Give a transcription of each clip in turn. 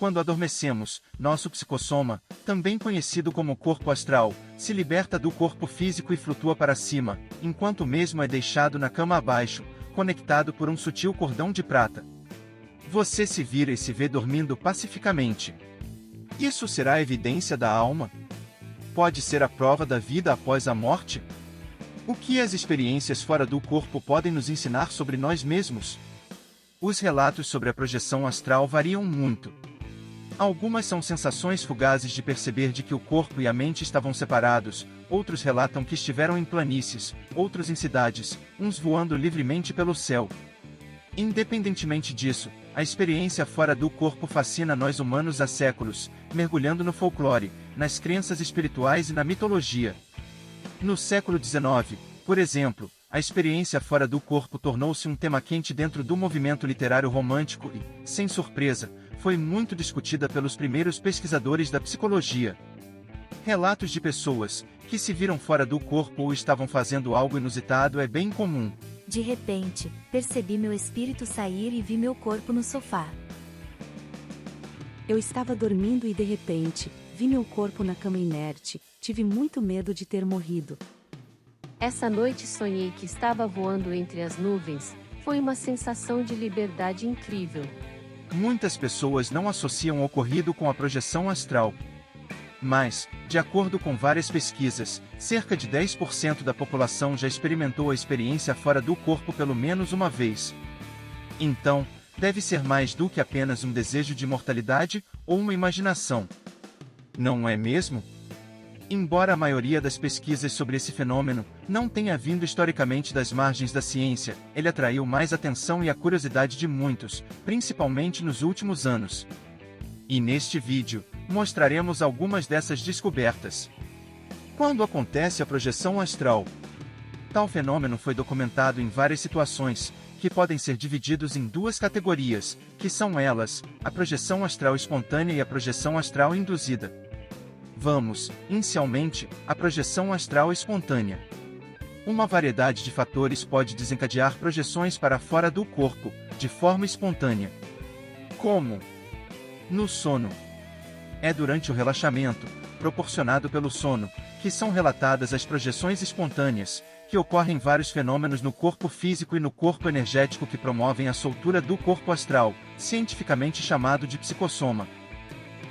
Quando adormecemos, nosso psicossoma, também conhecido como corpo astral, se liberta do corpo físico e flutua para cima, enquanto o mesmo é deixado na cama abaixo, conectado por um sutil cordão de prata. Você se vira e se vê dormindo pacificamente. Isso será a evidência da alma? Pode ser a prova da vida após a morte? O que as experiências fora do corpo podem nos ensinar sobre nós mesmos? Os relatos sobre a projeção astral variam muito. Algumas são sensações fugazes de perceber de que o corpo e a mente estavam separados, outros relatam que estiveram em planícies, outros em cidades, uns voando livremente pelo céu. Independentemente disso, a experiência fora do corpo fascina nós humanos há séculos, mergulhando no folclore, nas crenças espirituais e na mitologia. No século XIX, por exemplo, a experiência fora do corpo tornou-se um tema quente dentro do movimento literário romântico e, sem surpresa, foi muito discutida pelos primeiros pesquisadores da psicologia. Relatos de pessoas que se viram fora do corpo ou estavam fazendo algo inusitado é bem comum. De repente, percebi meu espírito sair e vi meu corpo no sofá. Eu estava dormindo e de repente, vi meu corpo na cama inerte, tive muito medo de ter morrido. Essa noite sonhei que estava voando entre as nuvens, foi uma sensação de liberdade incrível. Muitas pessoas não associam o ocorrido com a projeção astral. Mas, de acordo com várias pesquisas, cerca de 10% da população já experimentou a experiência fora do corpo pelo menos uma vez. Então, deve ser mais do que apenas um desejo de imortalidade ou uma imaginação. Não é mesmo? Embora a maioria das pesquisas sobre esse fenômeno não tenha vindo historicamente das margens da ciência, ele atraiu mais atenção e a curiosidade de muitos, principalmente nos últimos anos. E neste vídeo, mostraremos algumas dessas descobertas. Quando acontece a projeção astral? Tal fenômeno foi documentado em várias situações, que podem ser divididos em duas categorias, que são elas, a projeção astral espontânea e a projeção astral induzida. Vamos, inicialmente, à projeção astral espontânea. Uma variedade de fatores pode desencadear projeções para fora do corpo, de forma espontânea. Como? No sono. É durante o relaxamento, proporcionado pelo sono, que são relatadas as projeções espontâneas, que ocorrem vários fenômenos no corpo físico e no corpo energético que promovem a soltura do corpo astral, cientificamente chamado de psicossoma.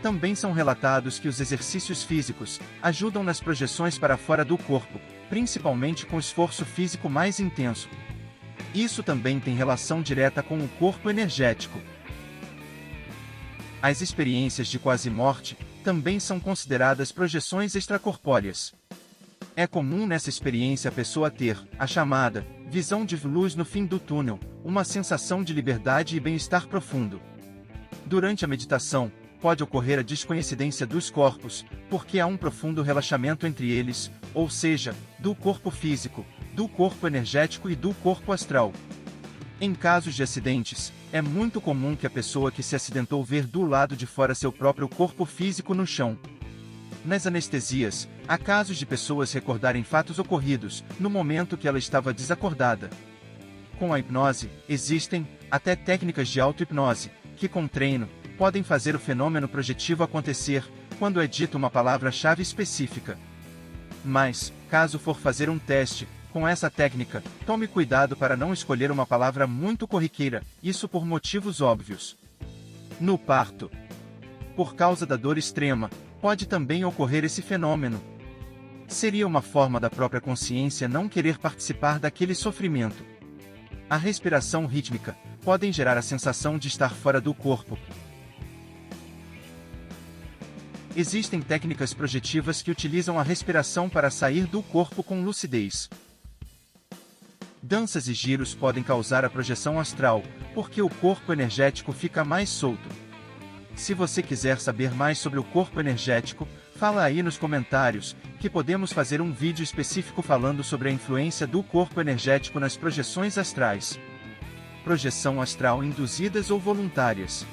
Também são relatados que os exercícios físicos ajudam nas projeções para fora do corpo, principalmente com esforço físico mais intenso. Isso também tem relação direta com o corpo energético. As experiências de quase-morte também são consideradas projeções extracorpóreas. É comum nessa experiência a pessoa ter a chamada visão de luz no fim do túnel, uma sensação de liberdade e bem-estar profundo. Durante a meditação, pode ocorrer a descoincidência dos corpos, porque há um profundo relaxamento entre eles, ou seja, do corpo físico, do corpo energético e do corpo astral. Em casos de acidentes, é muito comum que a pessoa que se acidentou ver do lado de fora seu próprio corpo físico no chão. Nas anestesias, há casos de pessoas recordarem fatos ocorridos no momento que ela estava desacordada. Com a hipnose, existem até técnicas de auto-hipnose, que com treino, podem fazer o fenômeno projetivo acontecer, quando é dita uma palavra-chave específica. Mas, caso for fazer um teste, com essa técnica, tome cuidado para não escolher uma palavra muito corriqueira, isso por motivos óbvios. No parto. Por causa da dor extrema, pode também ocorrer esse fenômeno. Seria uma forma da própria consciência não querer participar daquele sofrimento. A respiração rítmica podem gerar a sensação de estar fora do corpo. Existem técnicas projetivas que utilizam a respiração para sair do corpo com lucidez. Danças e giros podem causar a projeção astral, porque o corpo energético fica mais solto. Se você quiser saber mais sobre o corpo energético, fala aí nos comentários, que podemos fazer um vídeo específico falando sobre a influência do corpo energético nas projeções astrais. Projeção astral induzidas ou voluntárias.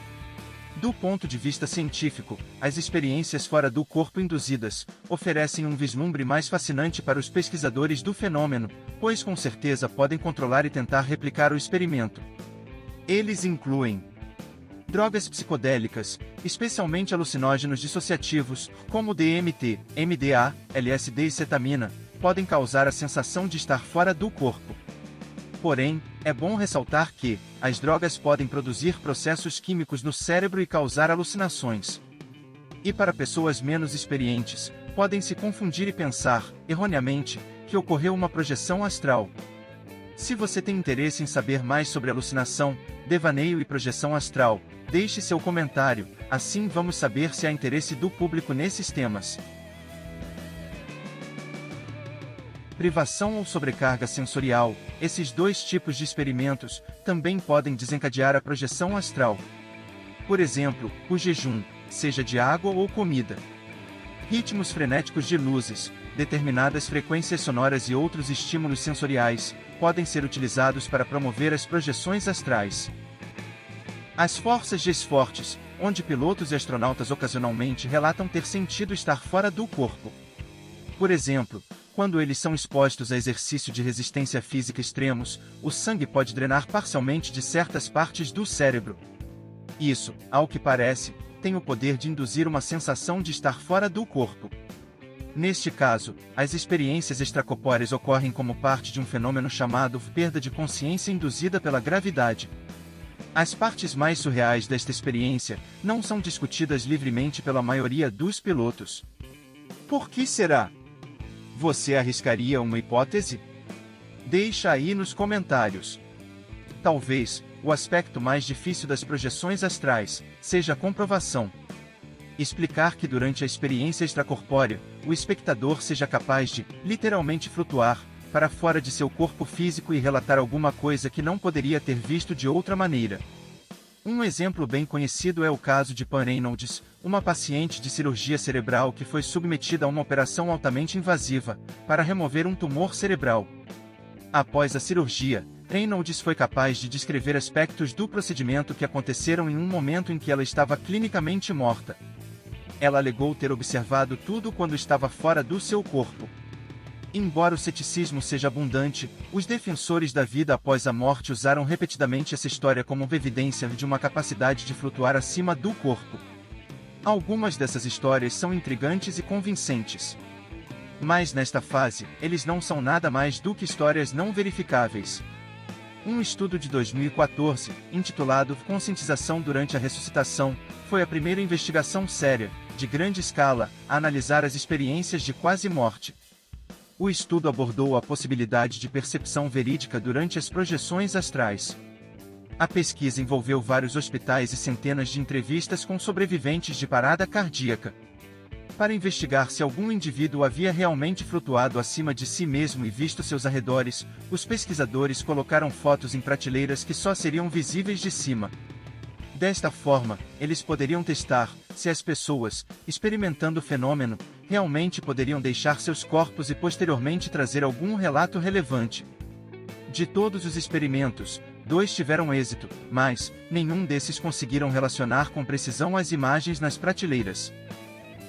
Do ponto de vista científico, as experiências fora do corpo induzidas oferecem um vislumbre mais fascinante para os pesquisadores do fenômeno, pois com certeza podem controlar e tentar replicar o experimento. Eles incluem Drogas psicodélicas, especialmente alucinógenos dissociativos, como DMT, MDA, LSD e cetamina, podem causar a sensação de estar fora do corpo. Porém, é bom ressaltar que as drogas podem produzir processos químicos no cérebro e causar alucinações. E para pessoas menos experientes, podem se confundir e pensar, erroneamente, que ocorreu uma projeção astral. Se você tem interesse em saber mais sobre alucinação, devaneio e projeção astral, deixe seu comentário, assim vamos saber se há interesse do público nesses temas. Privação ou sobrecarga sensorial, esses dois tipos de experimentos também podem desencadear a projeção astral. Por exemplo, o jejum, seja de água ou comida. Ritmos frenéticos de luzes, determinadas frequências sonoras e outros estímulos sensoriais podem ser utilizados para promover as projeções astrais. As forças G fortes, onde pilotos e astronautas ocasionalmente relatam ter sentido estar fora do corpo. Por exemplo, quando eles são expostos a exercício de resistência física extremos, o sangue pode drenar parcialmente de certas partes do cérebro. Isso, ao que parece, tem o poder de induzir uma sensação de estar fora do corpo. Neste caso, as experiências extracorpóreas ocorrem como parte de um fenômeno chamado perda de consciência induzida pela gravidade. As partes mais surreais desta experiência não são discutidas livremente pela maioria dos pilotos. Por que será? Você arriscaria uma hipótese? Deixa aí nos comentários. Talvez, o aspecto mais difícil das projeções astrais seja a comprovação. Explicar que durante a experiência extracorpórea, o espectador seja capaz de, literalmente flutuar, para fora de seu corpo físico e relatar alguma coisa que não poderia ter visto de outra maneira. Um exemplo bem conhecido é o caso de Pam Reynolds, uma paciente de cirurgia cerebral que foi submetida a uma operação altamente invasiva, para remover um tumor cerebral. Após a cirurgia, Reynolds foi capaz de descrever aspectos do procedimento que aconteceram em um momento em que ela estava clinicamente morta. Ela alegou ter observado tudo quando estava fora do seu corpo. Embora o ceticismo seja abundante, os defensores da vida após a morte usaram repetidamente essa história como evidência de uma capacidade de flutuar acima do corpo. Algumas dessas histórias são intrigantes e convincentes. Mas nesta fase, eles não são nada mais do que histórias não verificáveis. Um estudo de 2014, intitulado Conscientização durante a Ressuscitação, foi a primeira investigação séria, de grande escala, a analisar as experiências de quase morte. O estudo abordou a possibilidade de percepção verídica durante as projeções astrais. A pesquisa envolveu vários hospitais e centenas de entrevistas com sobreviventes de parada cardíaca. Para investigar se algum indivíduo havia realmente flutuado acima de si mesmo e visto seus arredores, os pesquisadores colocaram fotos em prateleiras que só seriam visíveis de cima. Desta forma, eles poderiam testar se as pessoas, experimentando o fenômeno, realmente poderiam deixar seus corpos e posteriormente trazer algum relato relevante. De todos os experimentos, 2 tiveram êxito, mas nenhum desses conseguiram relacionar com precisão as imagens nas prateleiras.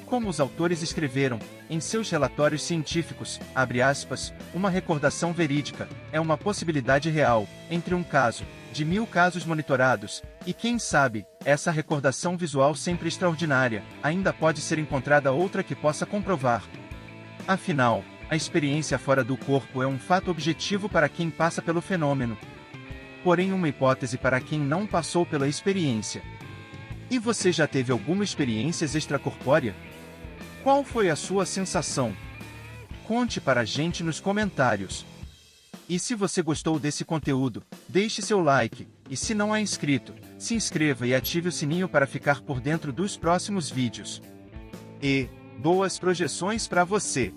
Como os autores escreveram, em seus relatórios científicos, abre aspas, uma recordação verídica, é uma possibilidade real, entre um caso, de 1000 casos monitorados, e quem sabe, essa recordação visual sempre extraordinária, ainda pode ser encontrada outra que possa comprovar. Afinal, a experiência fora do corpo é um fato objetivo para quem passa pelo fenômeno. Porém uma hipótese para quem não passou pela experiência. E você já teve alguma experiência extracorpórea? Qual foi a sua sensação? Conte para a gente nos comentários. E se você gostou desse conteúdo, deixe seu like, e se não é inscrito, se inscreva e ative o sininho para ficar por dentro dos próximos vídeos. E, boas projeções para você!